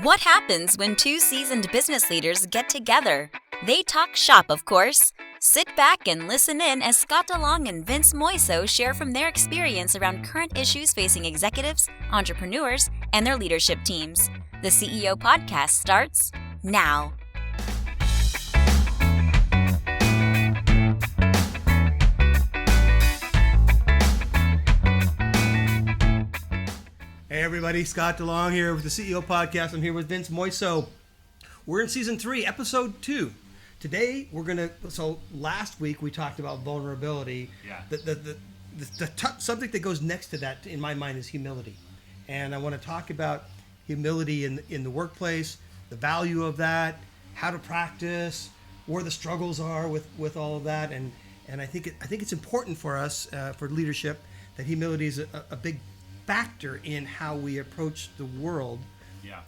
What happens when two seasoned business leaders get together? They talk shop, of course. Sit back and listen in as Scott DeLong and Vince Moiso share from their experience around current issues facing executives, entrepreneurs, and their leadership teams. The CEO Podcast starts now. Hey everybody, Scott DeLong here with the CEO Podcast. I'm here with Vince Moiso. We're in Season 3, Episode 2. Today, last week we talked about vulnerability. Yeah. The subject that goes next to that, in my mind, is humility. And I want to talk about humility in the workplace, the value of that, how to practice, where the struggles are with all of that. And I think it's important for us, for leadership, that humility is a big factor in how we approach the world. Yeah.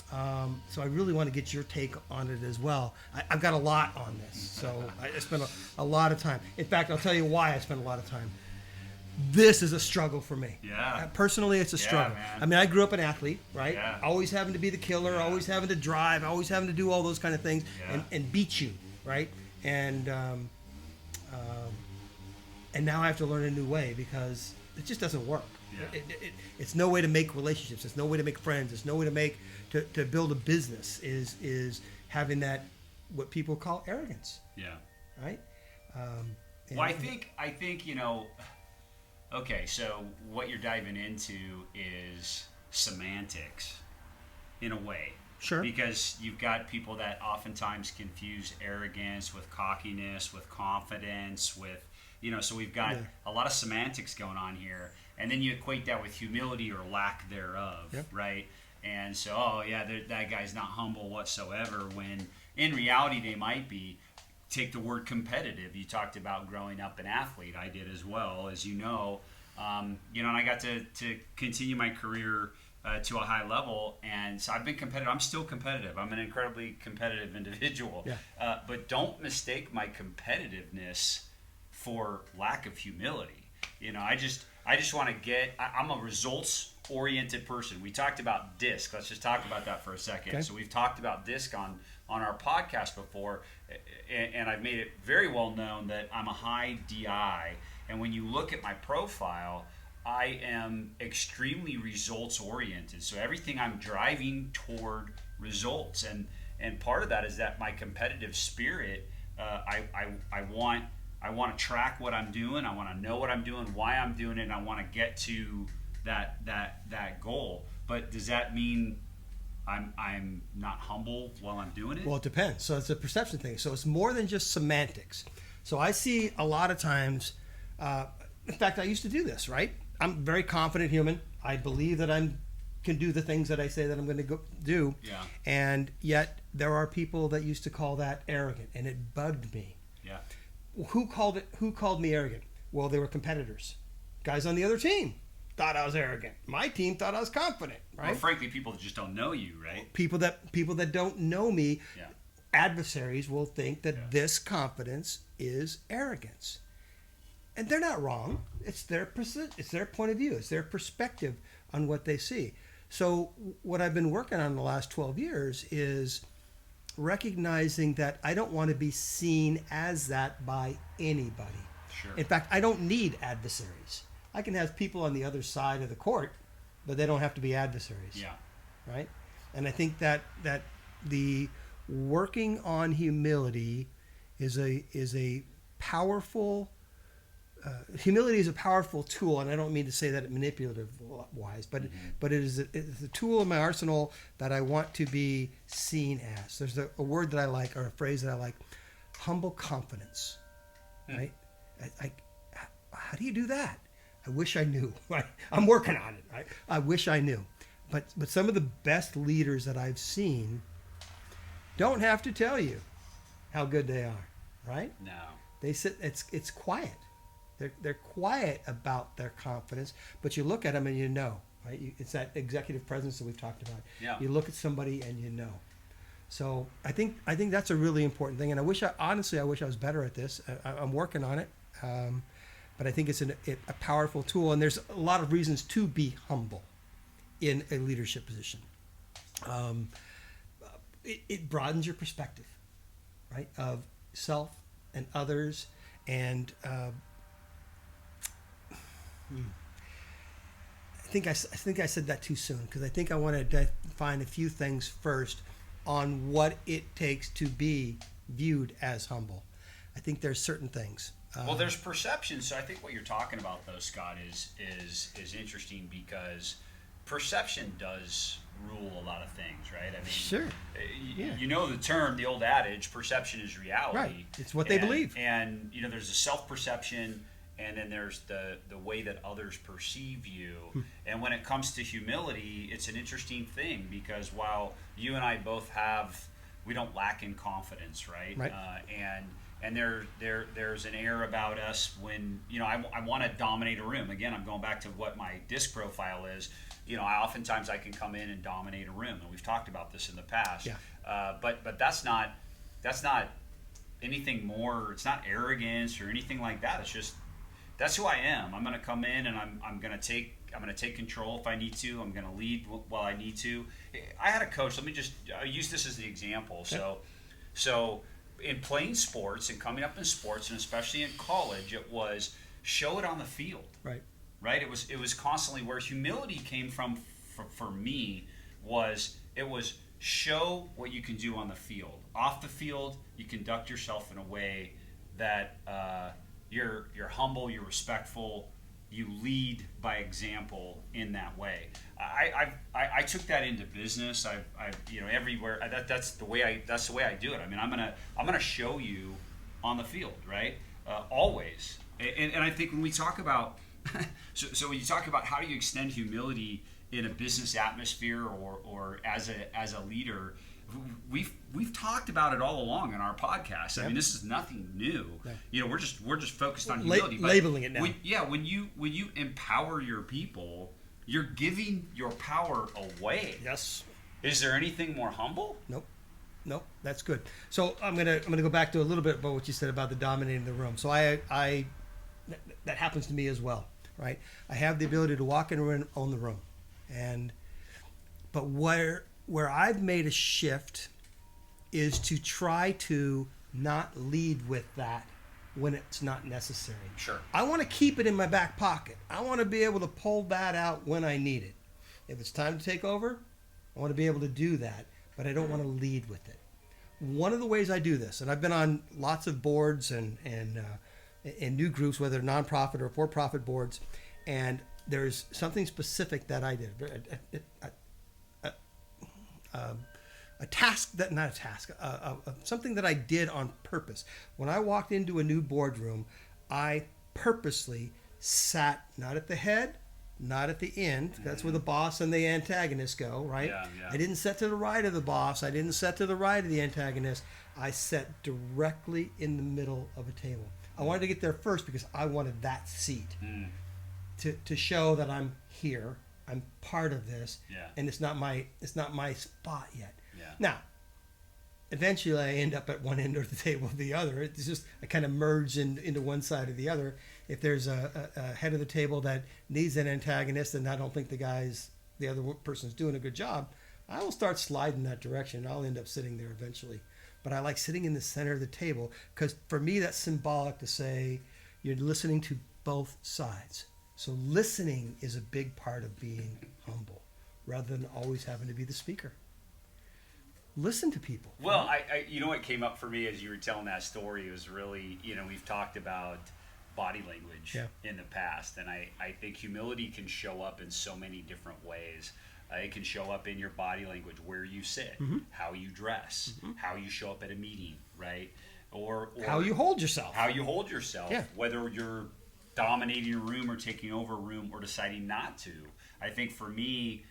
So I really want to get your take on it as well. I've got a lot on this, so I spent a lot of time. In fact, I'll tell you why I spent a lot of time. This is a struggle for me. Yeah. Personally, it's a struggle. Man. I mean, I grew up an athlete, right? Yeah. Always having to be the killer, always having to drive, always having to do all those kind of things and beat you, right? And now I have to learn a new way because it just doesn't work. Yeah. It's no way to make relationships. It's no way to make friends. It's no way to build a business. Is having that what people call arrogance. Yeah. Right. Well, I think Okay, so what you're diving into is semantics, in a way. Sure. Because you've got people that oftentimes confuse arrogance with cockiness, with confidence, with so we've got a lot of semantics going on here. And then you equate that with humility or lack thereof, right? And so, that guy's not humble whatsoever, when in reality they might be. Take the word competitive. You talked about growing up an athlete. I did as well, as you know. And I got to continue my career to a high level. And so I've been competitive. I'm still competitive. I'm an incredibly competitive individual. Yeah. But don't mistake my competitiveness for lack of humility. I just want to I'm a results-oriented person. We talked about DISC. Let's just talk about that for a second. Okay. So we've talked about DISC on our podcast before, and I've made it very well known that I'm a high DI. And when you look at my profile, I am extremely results-oriented. So everything I'm driving toward results. And part of that is that my competitive spirit, I want to track what I'm doing. I want to know what I'm doing, why I'm doing it, and I want to get to that goal. But does that mean I'm not humble while I'm doing it? Well, it depends. So it's a perception thing. So it's more than just semantics. So I see a lot of times. In fact, I used to do this. Right? I'm a very confident human. I believe that I can do the things that I say that I'm going to go do. Yeah. And yet there are people that used to call that arrogant, and it bugged me. Yeah. Who called me arrogant? Well, they were competitors. Guys on the other team thought I was arrogant. My team thought I was confident, right? Well, frankly, people that just don't know you, right? People that don't know me, Yeah. adversaries will think that this confidence is arrogance. And they're not wrong. It's their point of view. It's their perspective on what they see. So what I've been working on the last 12 years is recognizing that I don't want to be seen as that by anybody. Sure. In fact, I don't need adversaries. I can have people on the other side of the court, but they don't have to be adversaries. Yeah. Right? And I think that the working on humility is a powerful humility is a powerful tool, and I don't mean to say that manipulative wise, but it's a tool in my arsenal that I want to be seen as. There's a word that I like, or a phrase that I like: humble confidence. Right? How do you do that? I wish I knew. Right? I'm working on it. Right? I wish I knew. But some of the best leaders that I've seen don't have to tell you how good they are. Right? No. They sit. It's quiet. They're quiet about their confidence, but you look at them and you know, right? It's that executive presence that we've talked about. Yeah. You look at somebody and you know. So I think that's a really important thing, and I wish I was better at this. I'm working on it, but I think it's a powerful tool, and there's a lot of reasons to be humble in a leadership position. it broadens your perspective, right, of self and others. And I think I said that too soon, because I think I want to define a few things first on what it takes to be viewed as humble. I think there's certain things. Well, there's perception. So I think what you're talking about, though, Scott, is interesting, because perception does rule a lot of things, right? I mean, sure. You know the term, the old adage, perception is reality. Right. It's what they believe. And there's a self-perception, and then there's the way that others perceive you. And when it comes to humility, it's an interesting thing, because while you and I both we don't lack in confidence, right? Right. And there's an air about us when I want to dominate a room. Again, I'm going back to what my disc profile is. Oftentimes I can come in and dominate a room, and we've talked about this in the past. Yeah. But that's not anything more. It's not arrogance or anything like that. It's just that's who I am. I'm going to come in and I'm going to take control if I need to. I'm going to lead while I need to. I had a coach. Let me just use this as the example. So in playing sports and coming up in sports, and especially in college, it was show it on the field. Right. It was constantly where humility came from for me was show what you can do on the field. Off the field, you conduct yourself in a way that you're humble, you're respectful, you lead by example in that way. I took that into business. Everywhere. That's the way I do it. I mean, I'm gonna show you on the field, right? Always. And I think when we talk about so when you talk about how do you extend humility in a business atmosphere or as a leader, we've talked about it all along in our podcast. I mean, this is nothing new. Yeah. We're just focused on humility. Labeling it now. When you empower your people, you're giving your power away. Yes. Is there anything more humble? Nope. That's good. So I'm gonna go back to a little bit about what you said about the dominating the room. So I that happens to me as well, right? I have the ability to walk in and own the room, but where I've made a shift is to try to not lead with that when it's not necessary. Sure. I want to keep it in my back pocket. I want to be able to pull that out when I need it. If it's time to take over, I want to be able to do that, but I don't want to lead with it. One of the ways I do this, and I've been on lots of boards and new groups, whether nonprofit or for-profit boards, and there's something specific that I did. Something that I did on purpose. When I walked into a new boardroom, I purposely sat not at the head, not at the end. That's where the boss and the antagonist go, right? Yeah. I didn't sit to the right of the boss. I didn't sit to the right of the antagonist. I sat directly in the middle of a table. I wanted to get there first because I wanted that seat to show that I'm here. I'm part of this, and it's not my spot yet. Yeah. Now, eventually, I end up at one end of the table or the other. It's just I kind of merge into one side or the other. If there's a head of the table that needs an antagonist, and I don't think the other person's doing a good job, I will start sliding that direction. I'll end up sitting there eventually. But I like sitting in the center of the table because for me that's symbolic to say you're listening to both sides. So listening is a big part of being humble, rather than always having to be the speaker. Listen to people. Well, I what came up for me as you were telling that story was really, we've talked about body language in the past, and I think humility can show up in so many different ways. It can show up in your body language, where you sit, how you dress, how you show up at a meeting, right? Or how you hold yourself. Whether you're dominating a room or taking over a room or deciding not to. I think for me,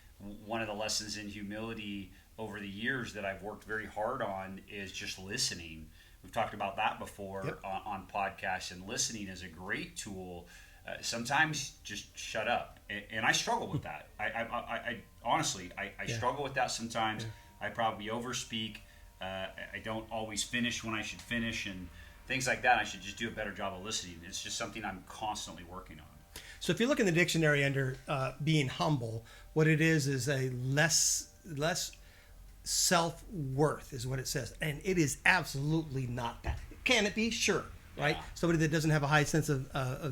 one of the lessons in humility over the years that I've worked very hard on is just listening. We've talked about that before on podcasts, and listening is a great tool. Sometimes just shut up, and I struggle with that. I honestly struggle with that sometimes. I probably overspeak. I don't always finish when I should finish, and things like that. I should just do a better job of listening. It's just something I'm constantly working on. So if you look in the dictionary under being humble, what it is a less self-worth is what it says. And it is absolutely not that. Can it be? Sure. Right? Yeah. Somebody that doesn't have a high sense of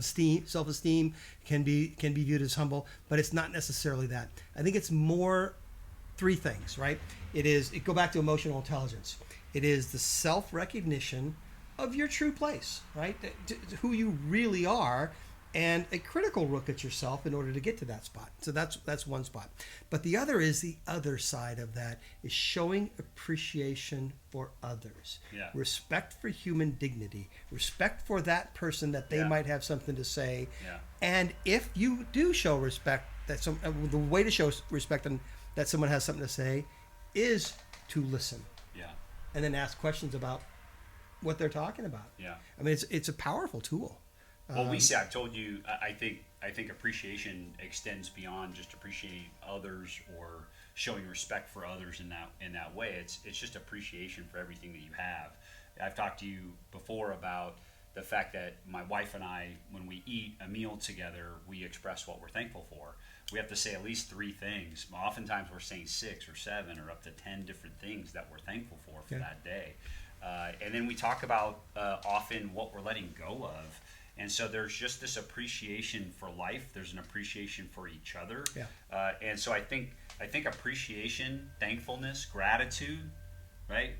self-esteem can be viewed as humble, but it's not necessarily that. I think it's more three things, right? It go back to emotional intelligence. It is the self-recognition of your true place, right? Who you really are, and a critical look at yourself in order to get to that spot. So that's one spot. But the other is the other side of that is showing appreciation for others. Yeah. Respect for human dignity, respect for that person that they Yeah. might have something to say. Yeah. And if you do show respect, the way to show respect and that someone has something to say is to listen. Yeah. And then ask questions about what they're talking about. Yeah. I mean, it's a powerful tool. Well, I've told you, I think appreciation extends beyond just appreciating others or showing respect for others in that way. It's just appreciation for everything that you have. I've talked to you before about the fact that my wife and I, when we eat a meal together, we express what we're thankful for. We have to say at least 3 things. Oftentimes we're saying 6 or 7 or up to 10 different things that we're thankful for Yeah. that day. And then we talk about often what we're letting go of. And so there's just this appreciation for life. There's an appreciation for each other. Yeah. And so I think appreciation, thankfulness, gratitude, right?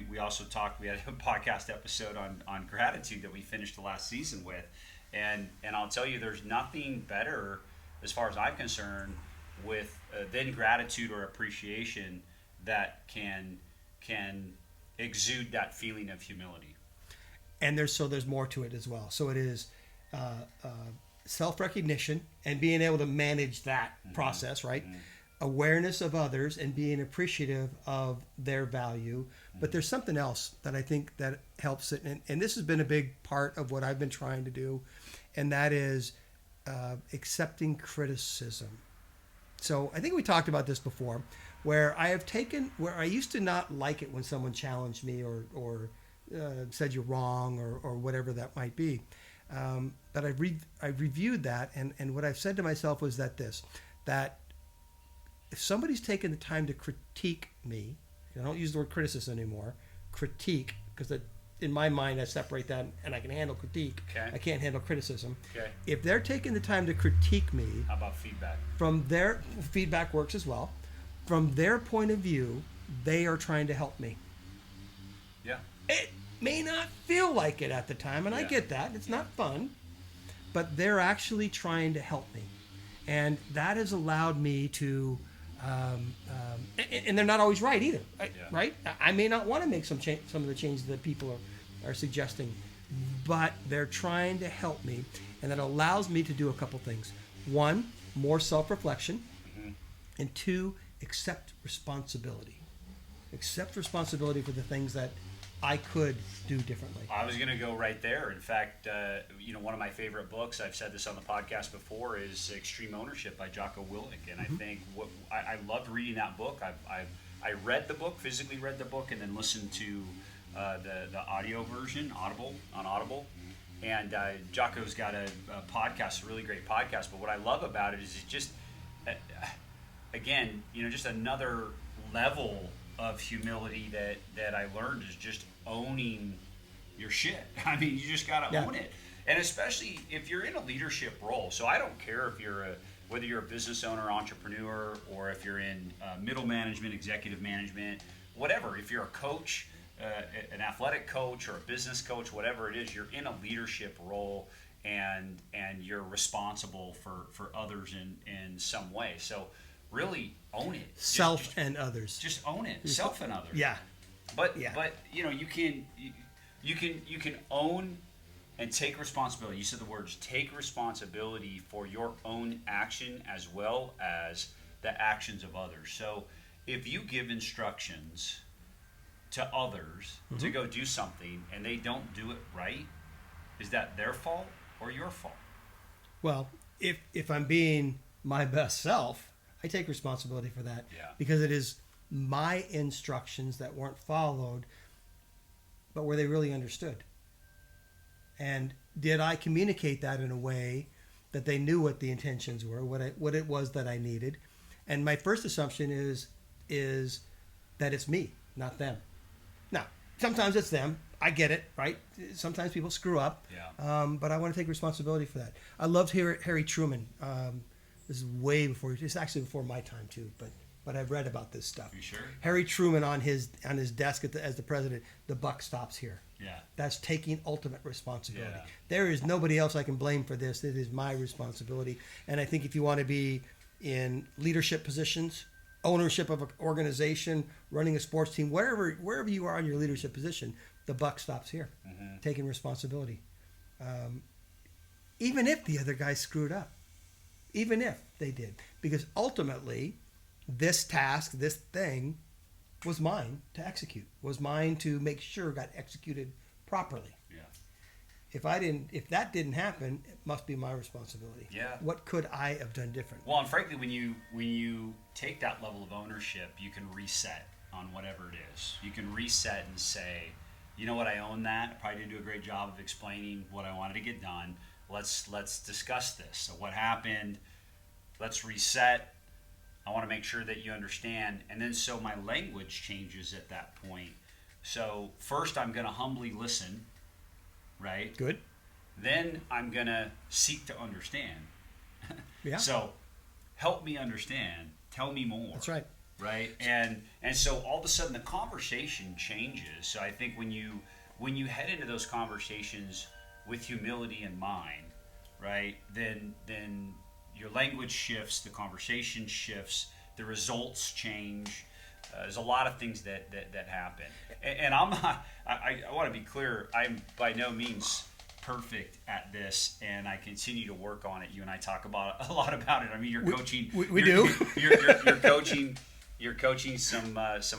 We also talked, we had a podcast episode on gratitude that we finished the last season with. And I'll tell you, there's nothing better, as far as I'm concerned, with than gratitude or appreciation that can exude that feeling of humility. And there's more to it as well. So it is self-recognition and being able to manage that process, right? Awareness of others and being appreciative of their value. But there's something else that I think that helps it. And this has been a big part of what I've been trying to do. And that is accepting criticism. So I think we talked about this before, where I used to not like it when someone challenged me or said you're wrong or whatever that might be. But I've reviewed that, and what I've said to myself was that if somebody's taken the time to critique me, I don't use the word criticism anymore, critique, because in my mind I separate that and I can handle critique. Okay. I can't handle criticism. Okay. If they're taking the time to critique me, How about feedback? from their feedback works as well, from their point of view, they are trying to help me. Yeah. It may not feel like it at the time, and I Yeah. get that. It's not fun, but they're actually trying to help me. And that has allowed me to, and they're not always right either, right? I may not want to make some of the changes that people are suggesting, but they're trying to help me, and that allows me to do a couple things. One, more self-reflection, and 2, accept responsibility. Accept responsibility for the things that I could do differently. I was going to go right there. In fact, one of my favorite books, I've said this on the podcast before, is Extreme Ownership by Jocko Willink. And I think I loved reading that book. I read the book, physically read the book, and then listened to the audio version, on Audible. And Jocko's got a podcast, a really great podcast. But what I love about it is it just, again, just another level of humility that I learned is just owning your shit. I mean, you just got to own it. And especially if you're in a leadership role. So I don't care if whether you're a business owner, entrepreneur, or if you're in middle management, executive management, whatever. If you're a coach, an athletic coach or a business coach, whatever it is, you're in a leadership role and you're responsible for others in some way. So really own it. Self and others. Just own it. Self and others. Yeah. But you can own and take responsibility. You said the words, take responsibility for your own action as well as the actions of others. So if you give instructions to others to go do something and they don't do it right, is that their fault or your fault? Well, if I'm being my best self, I take responsibility for that. Yeah. Because it is my instructions that weren't followed, but were they really understood? And did I communicate that in a way that they knew what the intentions were, what it was that I needed? And my first assumption is that it's me, not them. Now, sometimes it's them. I get it, right? Sometimes people screw up. Yeah. But I want to take responsibility for that. I loved Harry Truman. This is way before. It's actually before my time too. But I've read about this stuff. You sure? Harry Truman on his desk as the president. The buck stops here. Yeah. That's taking ultimate responsibility. Yeah. There is nobody else I can blame for this. It is my responsibility. And I think if you want to be in leadership positions, ownership of an organization, running a sports team, wherever you are in your leadership position, the buck stops here. Mm-hmm. Taking responsibility. Even if the other guy screwed up. Even if they did. Because ultimately, this task, this thing, was mine to execute. Was mine to make sure got executed properly. Yeah. If that didn't happen, it must be my responsibility. Yeah. What could I have done different? Well, and frankly, when you take that level of ownership, you can reset on whatever it is. You can reset and say, you know what, I own that. I probably didn't do a great job of explaining what I wanted to get done. Let's discuss this. So what happened? Let's reset. I want to make sure that you understand. And then so my language changes at that point. So first I'm going to humbly listen, right? Good. Then I'm going to seek to understand. Yeah. So help me understand. Tell me more. That's right. Right. And so all of a sudden the conversation changes. So I think when you head into those conversations with humility in mind, right, then your language shifts, the conversation shifts, the results change. There's a lot of things that happen. And I'm not, I want to be clear, I'm by no means perfect at this, and I continue to work on it. You and I talk about a lot about it. I mean, you're coaching. We do. You're coaching some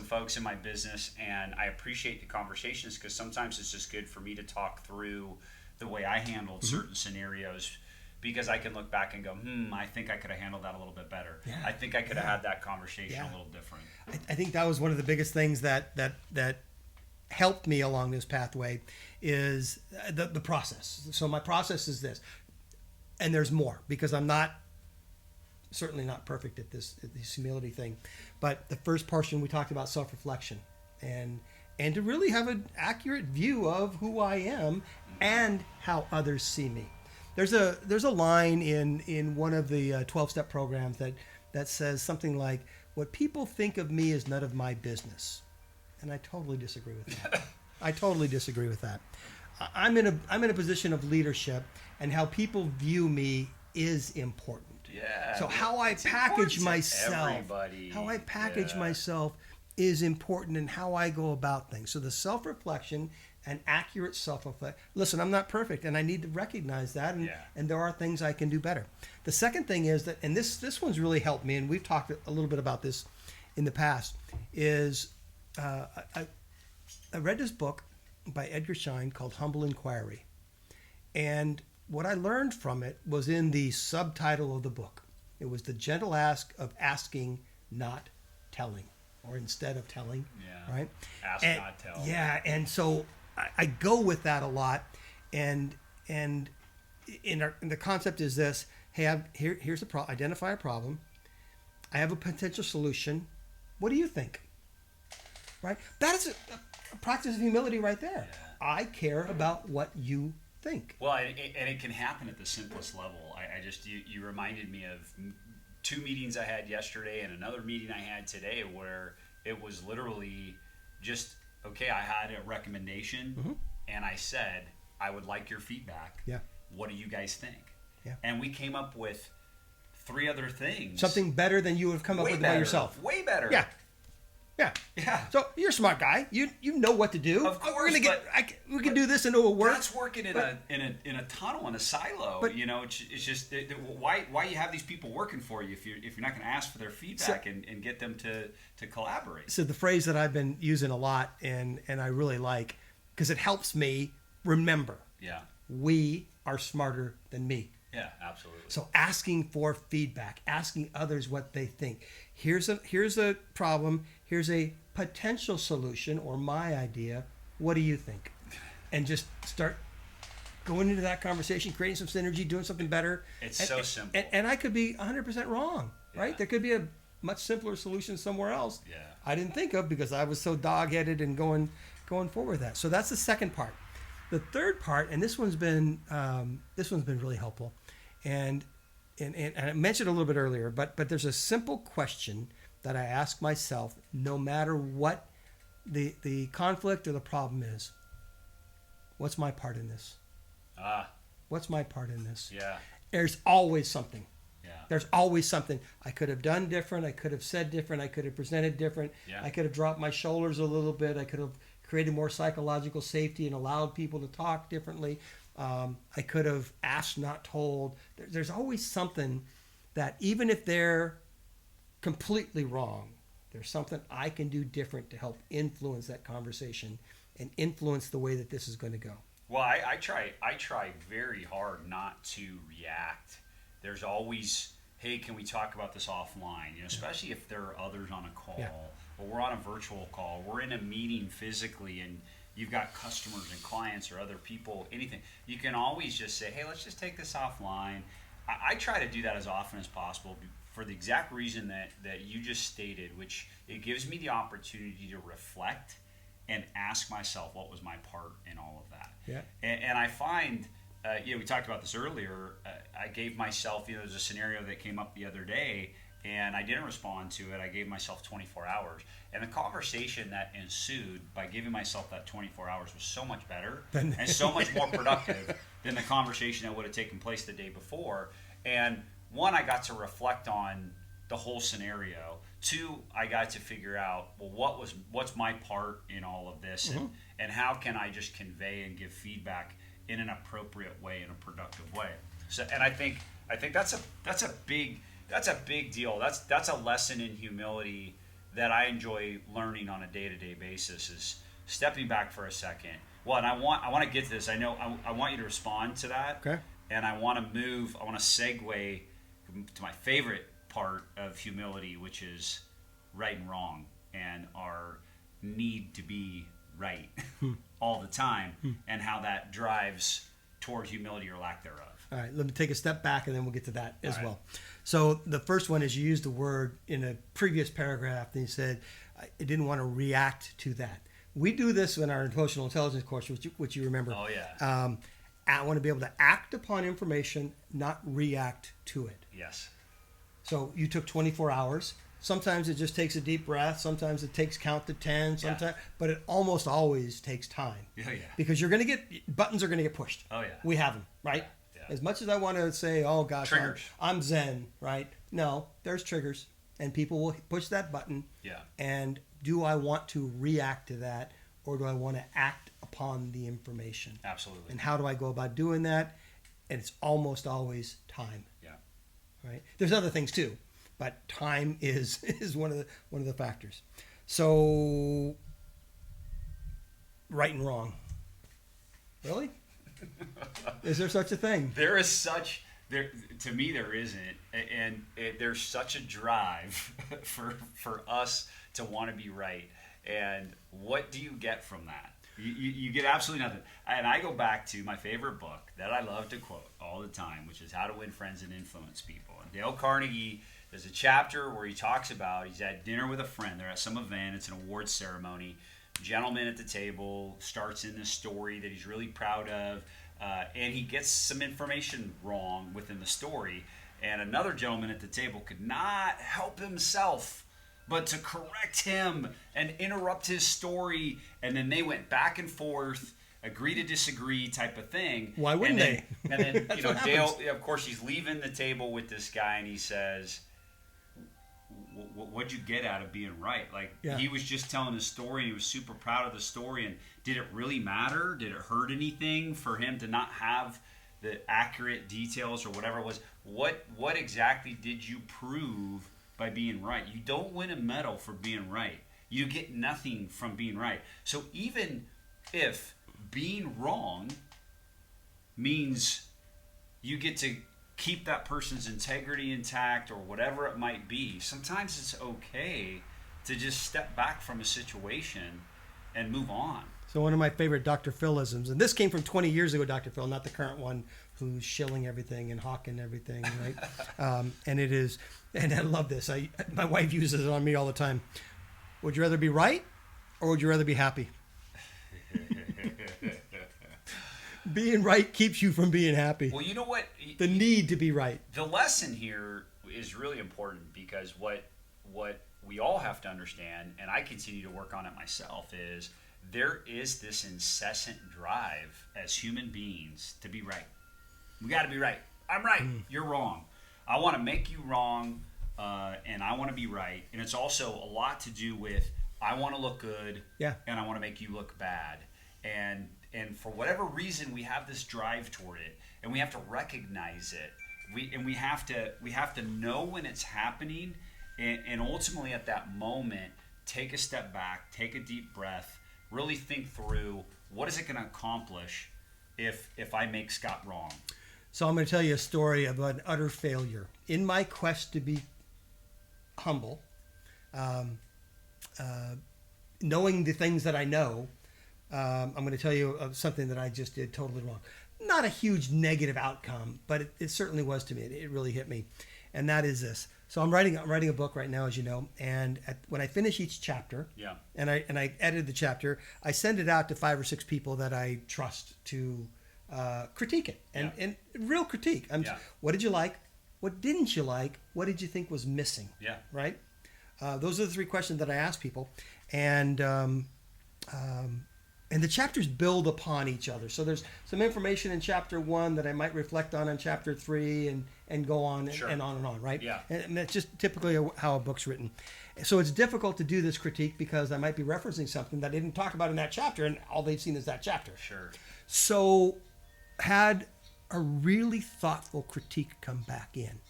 folks in my business, and I appreciate the conversations because sometimes it's just good for me to talk through the way I handled certain scenarios, because I can look back and go, I think I could have handled that a little bit better. Yeah. I think I could have had that conversation a little different. I think that was one of the biggest things that helped me along this pathway is the process. So my process is this, and there's more because I'm certainly not perfect at this humility thing. But the first portion we talked about self-reflection and to really have an accurate view of who I am and how others see me. There's a line in one of the 12-step programs that says something like, "What people think of me is none of my business," and I totally disagree with that. I totally disagree with that. I'm in a position of leadership, and how people view me is important. Yeah. So how I package myself, myself is important, and how I go about things. So the self-reflection and accurate self-reflection. Listen, I'm not perfect, and I need to recognize that, and there are things I can do better. The second thing is that, and this one's really helped me, and we've talked a little bit about this in the past, is I read this book by Edgar Schein called Humble Inquiry. And what I learned from it was in the subtitle of the book. It was the gentle ask of asking, not telling, or instead of telling, right? Ask, not tell. Yeah, and so I go with that a lot, and the concept is this: hey, here's the problem. Identify a problem. I have a potential solution. What do you think? Right? That is a practice of humility right there. Yeah. I care about what you think. Well, and it can happen at the simplest level. I just you reminded me of 2 meetings I had yesterday and another meeting I had today where it was literally just, okay, I had a recommendation and I said, I would like your feedback. Yeah. What do you guys think? Yeah. And we came up with 3 other things. Something better than you would have come up with by yourself. Way better. Yeah. Yeah. Yeah. So you're a smart guy. You know what to do. Of course, we're gonna we can do this and it will work. That's working in a tunnel, in a silo. But it's just why you have these people working for you if you're not going to ask for their feedback and get them to collaborate. So the phrase that I've been using a lot and I really like, because it helps me remember. Yeah. We are smarter than me. Yeah, absolutely. So asking for feedback, asking others what they think. Here's a problem. Here's a potential solution or my idea. What do you think? And just start going into that conversation, creating some synergy, doing something better. It's so simple. And I could be 100% wrong, right? Yeah. There could be much simpler solution somewhere else. Yeah. I didn't think of because I was so dog-headed and going forward with that. So that's the second part. The third part, and this one's been really helpful, and I mentioned a little bit earlier, but there's a simple question that I ask myself no matter what the conflict or the problem is. What's my part in this? What's my part in this? Yeah. There's always something. Yeah. There's always something I could have done different. I could have said different. I could have presented different. Yeah. I could have dropped my shoulders a little bit. I could have created more psychological safety and allowed people to talk differently. I could have asked, not told. There's always something that even if they're completely wrong, there's something I can do different to help influence that conversation and influence the way that this is going to go. Well, I try very hard not to react. There's always, hey, can we talk about this offline? You know, especially if there are others on a call, or we're on a virtual call, we're in a meeting physically, and you've got customers and clients or other people, anything. You can always just say, hey, let's just take this offline. I try to do that as often as possible for the exact reason that you just stated, which it gives me the opportunity to reflect and ask myself what was my part in all of that. Yeah. And I find, we talked about this earlier. I gave myself, there's a scenario that came up the other day, and I didn't respond to it. I gave myself 24 hours. And the conversation that ensued by giving myself that 24 hours was so much better and so much more productive than the conversation that would have taken place the day before. And one, I got to reflect on the whole scenario. Two, I got to figure out, well, what's my part in all of this, and how can I just convey and give feedback in an appropriate way, in a productive way. So, and I think that's a big deal. That's a lesson in humility that I enjoy learning on a day-to-day basis, is stepping back for a second. Well, and I want to get to this. I know I want you to respond to that. Okay. And I want to segue to my favorite part of humility, which is right and wrong, and our need to be right all the time, and how that drives toward humility or lack thereof. All right, let me take a step back and then we'll get to that as All right. well. So the first one is you used the word in a previous paragraph, and you said I didn't want to react to that. We do this in our emotional intelligence course, which you remember. Oh, yeah. I want to be able to act upon information, not react to it. Yes. So you took 24 hours. Sometimes it just takes a deep breath. Sometimes it takes count to 10. Sometimes, but it almost always takes time. Yeah, yeah. Because buttons are going to get pushed. Oh, yeah. We have them, right? Yeah. As much as I want to say, oh gosh, Triggers. I'm Zen, right? No, there's triggers, and people will push that button. Yeah. And do I want to react to that, or do I want to act upon the information? Absolutely. And how do I go about doing that? And it's almost always time. Yeah. Right. There's other things too, but time is one of the factors. So, right and wrong. Really? Is there such a thing? To me, there isn't, and there's such a drive for us to want to be right. And what do you get from that? You get absolutely nothing. And I go back to my favorite book that I love to quote all the time, which is How to Win Friends and Influence People. And Dale Carnegie, there's a chapter where he talks about he's at dinner with a friend. They're at some event. It's an awards ceremony. Gentleman at the table starts in this story that he's really proud of, and he gets some information wrong within the story. And another gentleman at the table could not help himself but to correct him and interrupt his story. And then they went back and forth, agree to disagree type of thing. Why wouldn't they? And then That's Dale, happens. of course, he's leaving the table with this guy, and he says, what'd you get out of being right? Like, he was just telling his story, and he was super proud of the story. And did it really matter? Did it hurt anything for him to not have the accurate details or whatever it was? What exactly did you prove by being right? You don't win a medal for being right. You get nothing from being right. So even if being wrong means you get to keep that person's integrity intact or whatever it might be, sometimes it's okay to just step back from a situation and move on. So one of my favorite Dr. Philisms, and this came from 20 years ago, Dr. Phil, not the current one, who's shilling everything and hawking everything, right? And it is, and I love this. My wife uses it on me all the time. Would you rather be right, or would you rather be happy? Being right keeps you from being happy. Well, you know what? The need to be right. The lesson here is really important, because what we all have to understand, and I continue to work on it myself, is there is this incessant drive as human beings to be right. We got to be right. I'm right. You're wrong. I want to make you wrong, and I want to be right. And it's also a lot to do with I want to look good, and I want to make you look bad. And for whatever reason, we have this drive toward it, and we have to recognize it. We have to know when it's happening, and ultimately at that moment, take a step back, take a deep breath, really think through what is it going to accomplish if I make Scott wrong. So I'm going to tell you a story about an utter failure. In my quest to be humble, knowing the things that I know, I'm going to tell you something that I just did totally wrong. Not a huge negative outcome, but it certainly was to me. It really hit me. And that is this. So I'm writing a book right now, as you know, and when I finish each chapter, and I edit the chapter, I send it out to 5 or 6 people that I trust to critique it, and real critique. What did you like? What didn't you like? What did you think was missing? Right? Those are the 3 questions that I ask people, and the chapters build upon each other. So there's some information in chapter 1 that I might reflect on in chapter 3, and go on and on, right? And that's just typically how a book's written. So it's difficult to do this critique because I might be referencing something that I didn't talk about in that chapter, and all they've seen is that chapter. So had a really thoughtful critique come back in,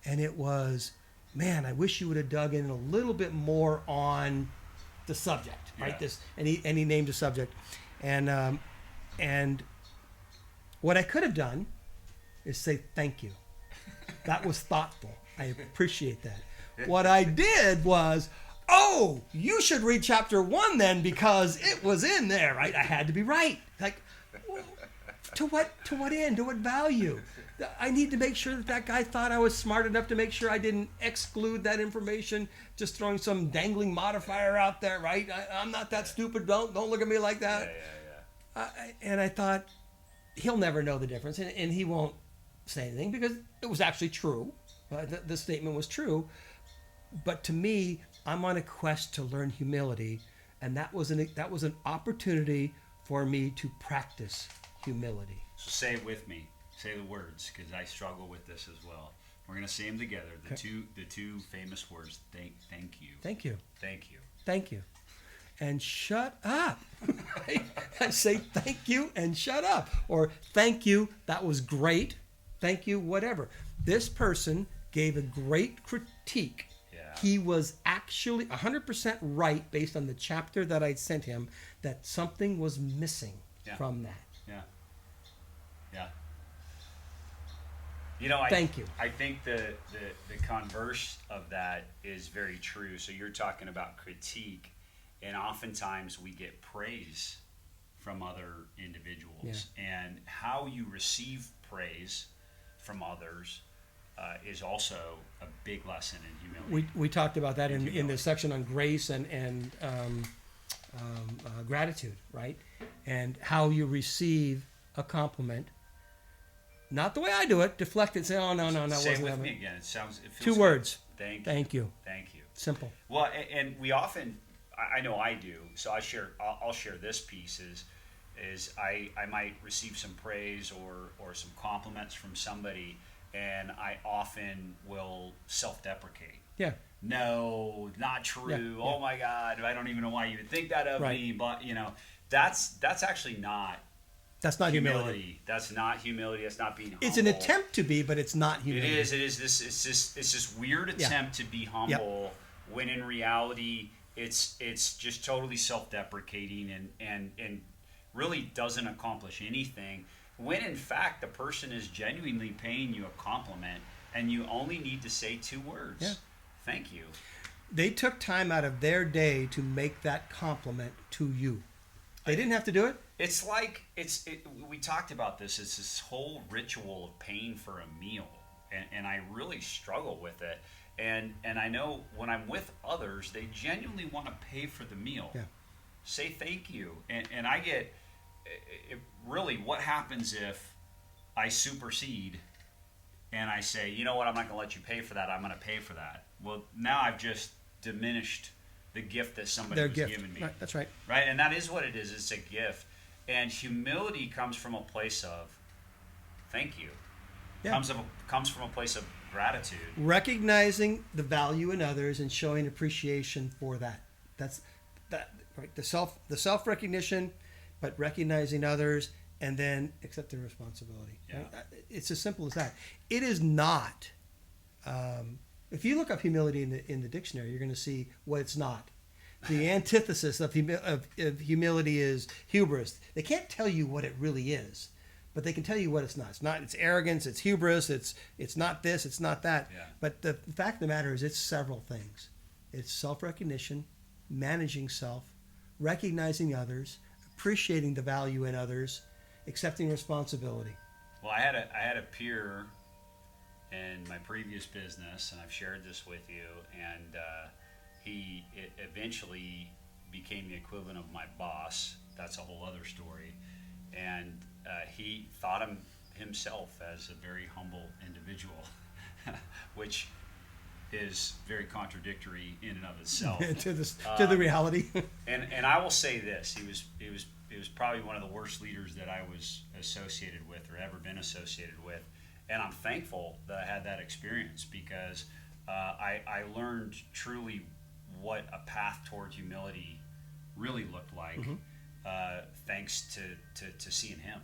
and it was, man, I wish you would have dug in a little bit more on the subject, right? This, and he named a subject, and what I could have done is say thank you. That was thoughtful. I appreciate that. What I did was, oh, you should read chapter 1 then, because it was in there, right? I had to be right. Like, to what end? To what value? I need to make sure that guy thought I was smart enough to make sure I didn't exclude that information, just throwing some dangling modifier out there, right? I'm not that stupid. Don't look at me like that. And I thought, he'll never know the difference, and he won't say anything because it was actually true. The statement was true. But to me, I'm on a quest to learn humility, and that was an opportunity for me to practice humility. So say it with me. Say the words, because I struggle with this as well. We're going to say them together. The two famous words. Thank you. Thank you. Thank you. Thank you. And shut up. I say thank you and shut up. Or thank you, that was great. Thank you, whatever. This person gave a great critique. He was actually 100% right based on the chapter that I'd sent him, that something was missing from that. You know, thank you. I think the converse of that is very true. So you're talking about critique, and oftentimes we get praise from other individuals. And how you receive praise from others is also a big lesson in humility. We talked about that in the section on grace and gratitude, right? And how you receive a compliment. Not the way I do it. Deflect it. Say, oh, no, that say wasn't it with that. me again. It feels 2 good. words. Thank you. Thank you. Simple. Well, and we often, I know I do, so I'll share this piece is I might receive some praise or some compliments from somebody, and I often will self-deprecate. No, not true. Oh my God, I don't even know why you would think that of me. But that's actually not. That's not humility. That's not humility. That's not being humble. It's an attempt to be, but it's not humility. It is. It's this weird attempt to be humble when in reality it's just totally self-deprecating and really doesn't accomplish anything. When in fact the person is genuinely paying you a compliment, and you only need to say 2 words. Thank you. They took time out of their day to make that compliment to you. They didn't have to do it. It's like we talked about this. It's this whole ritual of paying for a meal, and I really struggle with it. And I know when I'm with others, they genuinely want to pay for the meal. Yeah. Say thank you, and I get really what happens if I supersede and I say, you know what, I'm not going to let you pay for that. I'm going to pay for that. Well, now I've just diminished the gift that somebody was giving me. Right, that's right. Right, and that is what it is. It's a gift. And humility comes from a place of thank you. Yeah. Comes from a place of gratitude. Recognizing the value in others and showing appreciation for that. That's that right. The self recognition, but recognizing others and then accepting responsibility. Yeah. Right? It's as simple as that. It is not. If you look up humility in the dictionary, you're going to see what it's not. The antithesis of humility is hubris. They can't tell you what it really is, but they can tell you what it's not. It's arrogance, it's hubris, it's not this, it's not that. Yeah. But the fact of the matter is it's several things. It's self-recognition, managing self, recognizing others, appreciating the value in others, accepting responsibility. Well, I had a peer in my previous business, and I've shared this with you, and he eventually became the equivalent of my boss. That's a whole other story. And he thought himself as a very humble individual, which is very contradictory in and of itself to the reality. and I will say this: he was probably one of the worst leaders that I was associated with or ever been associated with. And I'm thankful that I had that experience because I learned truly what a path toward humility really looked like, thanks to seeing him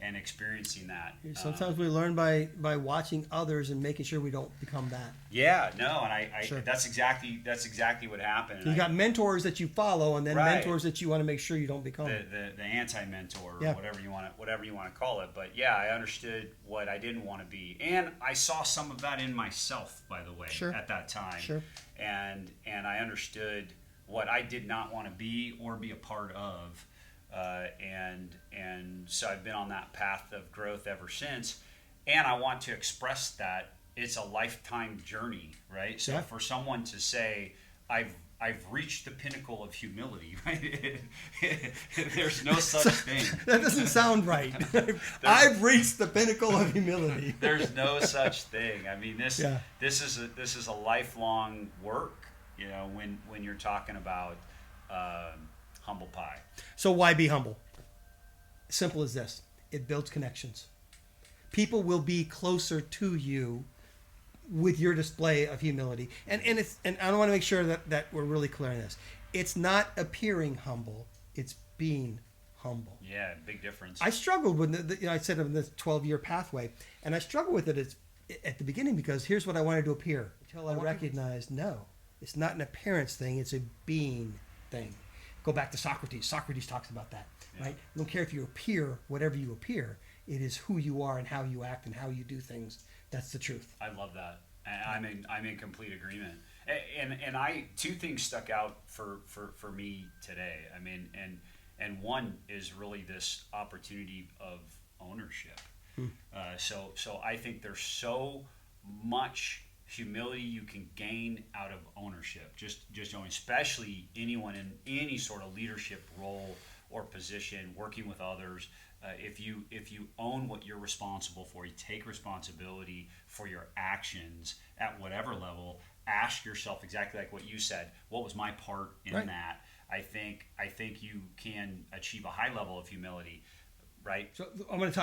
and experiencing that. Sometimes we learn by watching others and making sure we don't become that. Yeah, no, and I Sure. that's exactly what happened. And You got mentors that you follow, and then Right. mentors that you want to make sure you don't become. the anti-mentor, Yeah. or whatever you want to call it. But yeah, I understood what I didn't want to be, and I saw some of that in myself, by the way, Sure. at that time. Sure. And I understood what I did not want to be or be a part of, and so I've been on that path of growth ever since. And I want to express that it's a lifetime journey, right? So Yeah. for someone to say, I've reached the pinnacle of humility, right? There's no such thing. That doesn't sound right. I've reached the pinnacle of humility. There's no such thing. I mean, this Yeah. is a lifelong work. You know, when you're talking about humble pie. So why be humble? Simple as this. It builds connections. People will be closer to you with your display of humility. And I want to make sure that we're really clear on this. It's not appearing humble. It's being humble. Yeah, big difference. I struggled with I said in this 12-year pathway, and I struggled with it at the beginning because here's what I wanted to appear. Until I recognized, no, it's not an appearance thing. It's a being thing. Go back to Socrates. Socrates talks about that, right? I don't care if you appear, whatever you appear. It is who you are and how you act and how you do things. That's the truth. I love that. I'm in complete agreement. And two things stuck out for me today. I mean, and one is really this opportunity of ownership. So I think there's so much humility you can gain out of ownership. Just owning, especially anyone in any sort of leadership role or position, working with others. If you own what you're responsible for, you take responsibility for your actions at whatever level. Ask yourself exactly like what you said. What was my part in Right. that? I think you can achieve a high level of humility, right? So I'm going to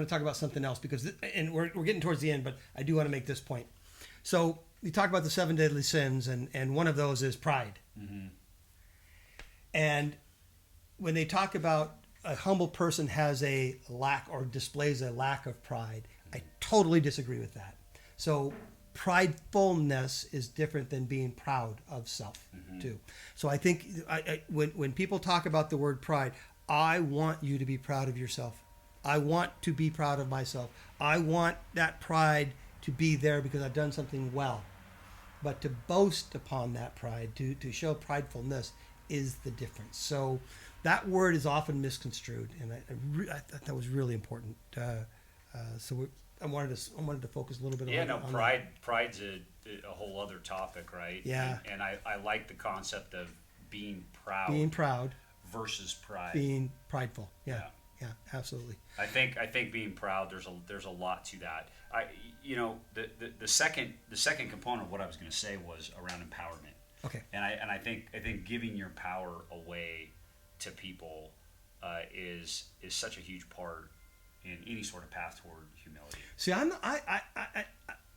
talk about something else because, and we're getting towards the end, but I do want to make this point. So we talk about the 7 deadly sins, and one of those is pride. Mm-hmm. And when they talk about a humble person has a lack or displays a lack of pride, I totally disagree with that. So pridefulness is different than being proud of self, too. So I think when people talk about the word pride, I want you to be proud of yourself. I want to be proud of myself. I want that pride to be there because I've done something well. But to boast upon that pride, to show pridefulness, is the difference. So that word is often misconstrued, and I thought that was really important. I wanted to focus a little bit on pride. Pride's a whole other topic, right? Yeah. And I like the concept of being proud. Being proud versus pride. Being prideful. Yeah, absolutely. I think being proud, there's a lot to that. The second component of what I was going to say was around empowerment. Okay. And I think giving your power away to people is such a huge part in any sort of path toward humility. See,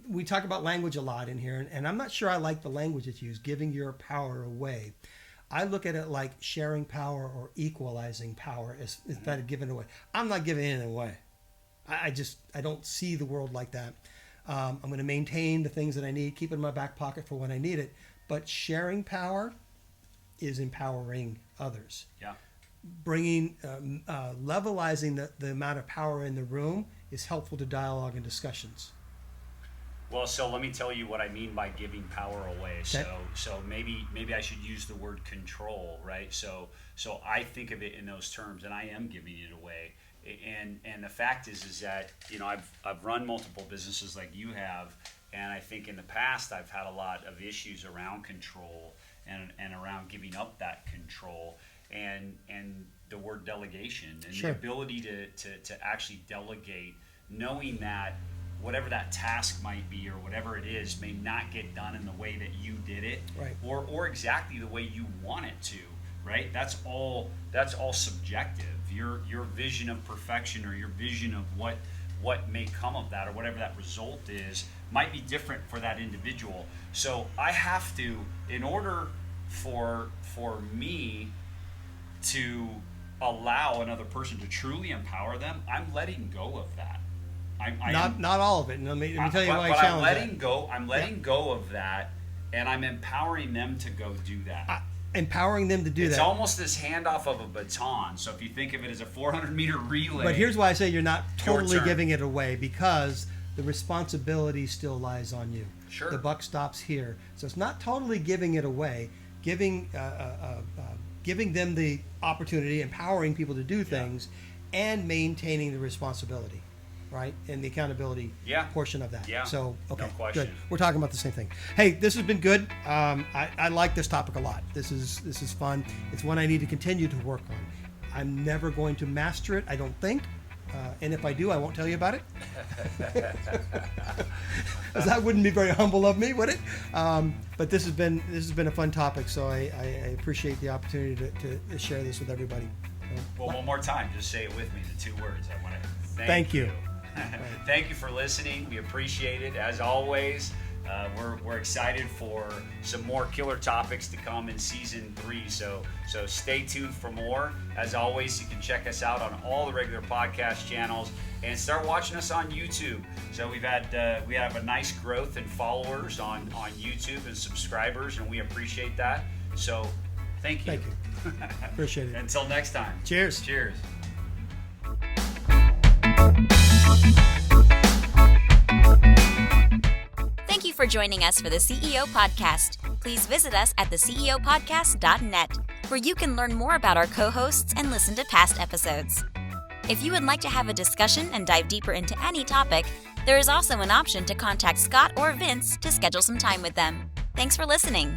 we talk about language a lot in here, and I'm not sure I like the language that's used, giving your power away. I look at it like sharing power or equalizing power instead of giving it away. I'm not giving anything away. I don't see the world like that. I'm going to maintain the things that I need, keep it in my back pocket for when I need it. But sharing power is empowering others. Yeah. Bringing, levelizing the amount of power in the room is helpful to dialogue and discussions. Well, so let me tell you what I mean by giving power away. Okay. So maybe I should use the word control, right? So I think of it in those terms, and I am giving it away. And the fact is that I've run multiple businesses like you have, and I think in the past I've had a lot of issues around control and around giving up that control and the word delegation and Sure. the ability to actually delegate, knowing that whatever that task might be or whatever it is may not get done in the way that you did it, right, or exactly the way you want it to, right? That's all subjective. Your vision of perfection or your vision of what may come of that or whatever that result is might be different for that individual. So I have to, in order for me to allow another person to truly empower them, I'm letting go of that. Not all of it. Let me tell you why I challenge that. I'm letting go of that, and I'm empowering them to go do that. Empowering them to do It's that. almost this handoff of a baton. So if you think of it as a 400-meter relay. But here's why I say you're not totally turn. giving it away, because the responsibility still lies on you. Sure. The buck stops here. So it's not totally giving it away. Giving them the opportunity, empowering people to do things, and maintaining the responsibility, right? And the accountability portion of that. Yeah. So, okay, no question. good. We're talking about the same thing. Hey, this has been good. I like this topic a lot. This is fun. It's one I need to continue to work on. I'm never going to master it, I don't think. And if I do, I won't tell you about it. That wouldn't be very humble of me, would it? But this has been a fun topic, so I appreciate the opportunity to share this with everybody. Well, one more time, just say it with me, the two words. I want to thank you. Thank you for listening. We appreciate it. As always, we're excited for some more killer topics to come in season 3. So stay tuned for more. As always, you can check us out on all the regular podcast channels and start watching us on YouTube. So we have a nice growth in followers on YouTube and subscribers, and we appreciate that. So thank you. Thank you. Appreciate it. Until next time. Cheers. Cheers. Thank you for joining us for the CEO Podcast. Please visit us at theceopodcast.net, where you can learn more about our co-hosts and listen to past episodes. If you would like to have a discussion and dive deeper into any topic, there is also an option to contact Scott or Vince to schedule some time with them. Thanks for listening.